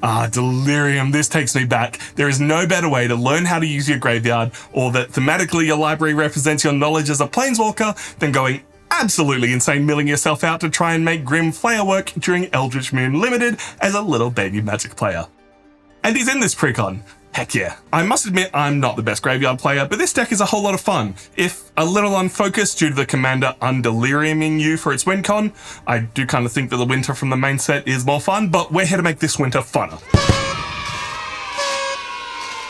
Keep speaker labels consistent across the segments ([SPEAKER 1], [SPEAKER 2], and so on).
[SPEAKER 1] Ah, Delerium, this takes me back. There is no better way to learn how to use your graveyard, or that thematically your library represents your knowledge as a planeswalker, than going absolutely insane milling yourself out to try and make Grim Flayer work during Eldritch Moon Limited as a little baby Magic player. And he's in this precon. Heck yeah. I must admit I'm not the best graveyard player, but this deck is a whole lot of fun. If a little unfocused due to the commander undeliriuming you for its win con, I do kind of think that the winter from the main set is more fun, but we're here to make this winter funner.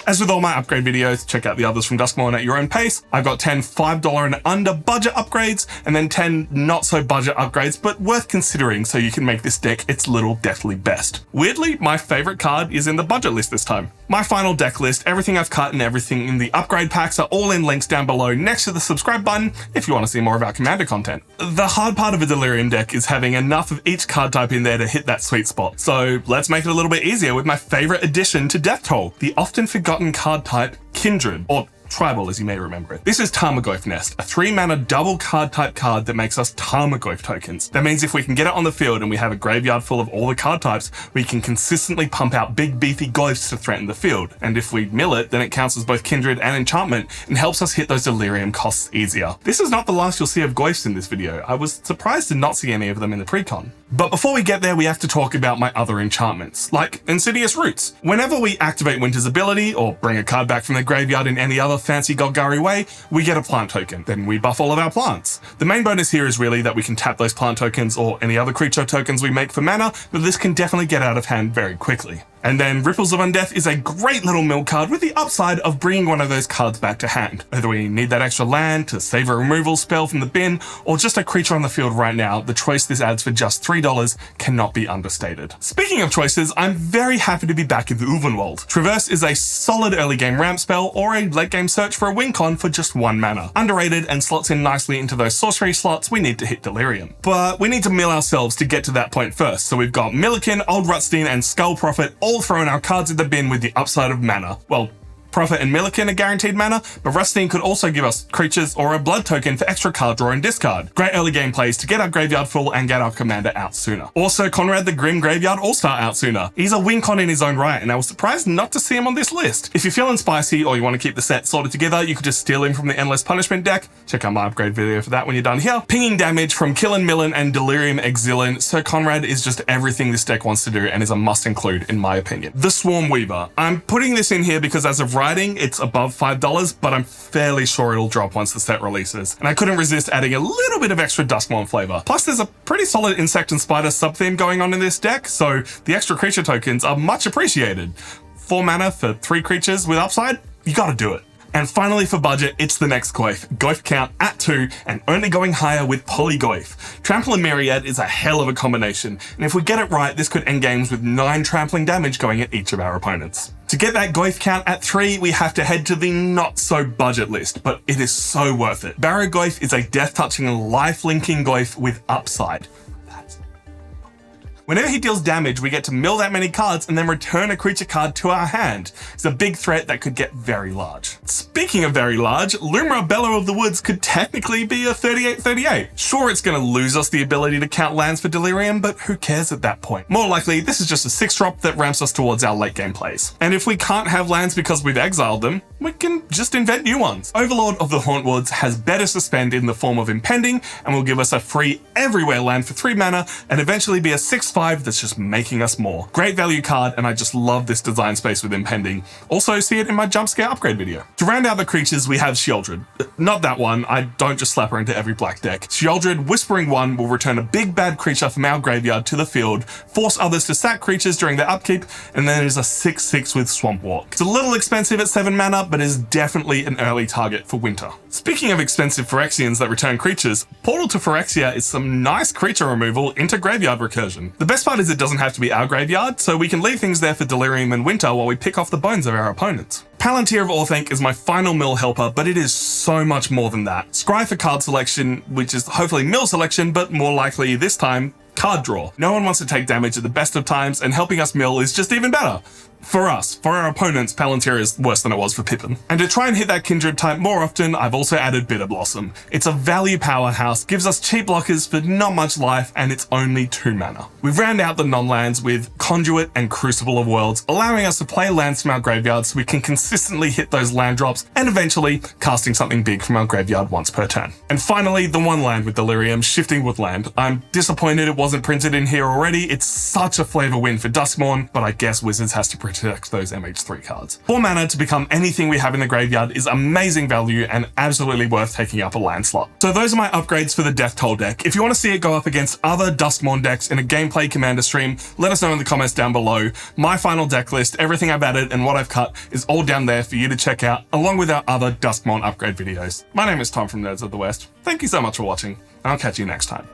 [SPEAKER 1] As with all my upgrade videos, check out the others from Duskmourn at your own pace. I've got 10 $5 and under budget upgrades, and then 10 not so budget upgrades, but worth considering so you can make this deck its little deathly best. Weirdly, my favorite card is in the budget list this time. My final deck list, everything I've cut and everything in the upgrade packs are all in links down below next to the subscribe button if you want to see more of our Commander content. The hard part of a Delerium deck is having enough of each card type in there to hit that sweet spot. So let's make it a little bit easier with my favorite addition to Death Toll, the often forgotten card type Kindred, or Tribal as you may remember it. This is Tarmogoyf Nest, a 3-mana double card type card that makes us Tarmogoyf tokens. That means if we can get it on the field and we have a graveyard full of all the card types, we can consistently pump out big beefy Goyfs to threaten the field. And if we mill it, then it counts as both Kindred and Enchantment and helps us hit those Delerium costs easier. This is not the last you'll see of Goyfs in this video. I was surprised to not see any of them in the precon. But before we get there, we have to talk about my other enchantments, like Insidious Roots. Whenever we activate Winter's ability, or bring a card back from the graveyard in any other fancy Golgari way, we get a plant token. Then we buff all of our plants. The main bonus here is really that we can tap those plant tokens or any other creature tokens we make for mana, but this can definitely get out of hand very quickly. And then Ripples of Undeath is a great little mill card with the upside of bringing one of those cards back to hand. Whether we need that extra land to save a removal spell from the bin, or just a creature on the field right now, the choice this adds for just $3 cannot be understated. Speaking of choices, I'm very happy to be back in the Ulvenwald. Traverse is a solid early game ramp spell or a late game search for a win con for just 1 mana. Underrated and slots in nicely into those sorcery slots we need to hit Delerium. But we need to mill ourselves to get to that point first, so we've got Millikin, Old Rutstein and Skull Prophet all throwing our cards in the bin with the upside of mana. Well, Prophet and Millikin are guaranteed mana, but Rutstein could also give us creatures or a blood token for extra card draw and discard. Great early game plays to get our graveyard full and get our commander out sooner. Also, Conrad the Grim Graveyard All-Star out sooner. He's a win con in his own right, and I was surprised not to see him on this list. If you're feeling spicy or you want to keep the set sorted together, you could just steal him from the Endless Punishment deck. Check out my upgrade video for that when you're done here. Pinging damage from Killin Millen and Delerium Exilin, Sir Conrad is just everything this deck wants to do and is a must include in my opinion. The Swarm Weaver. I'm putting this in here because as of writing, it's above $5, but I'm fairly sure it'll drop once the set releases. And I couldn't resist adding a little bit of extra Duskmourn flavor. Plus there's a pretty solid insect and spider sub-theme going on in this deck, so the extra creature tokens are much appreciated. 4 mana for 3 creatures with upside? You gotta do it. And finally for budget, it's the next Goyf. Goyf count at 2 and only going higher with Polygoyf. Trample and Myriad is a hell of a combination, and if we get it right, this could end games with 9 trampling damage going at each of our opponents. To get that Goyf count at 3, we have to head to the not so budget list, but it is so worth it. Barrow Goyf is a death touching life linking Goyf with upside. Whenever he deals damage, we get to mill that many cards and then return a creature card to our hand. It's a big threat that could get very large. Speaking of very large, Lumra Bellow of the Woods could technically be a 38-38. Sure, it's going to lose us the ability to count lands for Delerium, but who cares at that point? More likely, this is just a 6-drop that ramps us towards our late game plays. And if we can't have lands because we've exiled them, we can just invent new ones. Overlord of the Hauntwoods has better suspend in the form of Impending and will give us a free everywhere land for 3 mana and eventually be a 6/5 that's just making us more. Great value card, and I just love this design space with Impending. Also see it in my jump scare upgrade video. To round out the creatures, we have Sheoldred. Not that one, I don't just slap her into every black deck. Sheoldred Whispering One will return a big bad creature from our graveyard to the field, force others to sack creatures during their upkeep, and then there's a 6/6 with Swamp Walk. It's a little expensive at 7 mana, but is definitely an early target for winter. Speaking of expensive Phyrexians that return creatures, Portal to Phyrexia is some nice creature removal into graveyard recursion. The best part is it doesn't have to be our graveyard, so we can leave things there for Delerium and Winter while we pick off the bones of our opponents. Palantir of Orthanc is my final mill helper, but it is so much more than that. Scry for card selection, which is hopefully mill selection, but more likely this time, card draw. No one wants to take damage at the best of times, and helping us mill is just even better. For us, for our opponents, Palantir is worse than it was for Pippin. And to try and hit that Kindred type more often, I've also added Bitter Blossom. It's a value powerhouse, gives us cheap blockers for not much life, and it's only 2 mana. We've rounded out the non-lands with Conduit and Crucible of Worlds, allowing us to play lands from our graveyard so we can consistently hit those land drops and eventually casting something big from our graveyard once per turn. And finally, the one land with Delirium, Shifting Woodland. I'm disappointed it wasn't printed in here already. It's such a flavor win for Duskmourn, but I guess Wizards has to protect those MH3 cards. 4 mana to become anything we have in the graveyard is amazing value and absolutely worth taking up a land slot. So those are my upgrades for the Death Toll deck. If you want to see it go up against other Duskmourn decks in a gameplay Commander stream, let us know in the comments down below. My final deck list, everything I've added and what I've cut is all down there for you to check out, along with our other Duskmourn upgrade videos. My name is Tom from Nerds of the West. Thank you so much for watching, and I'll catch you next time.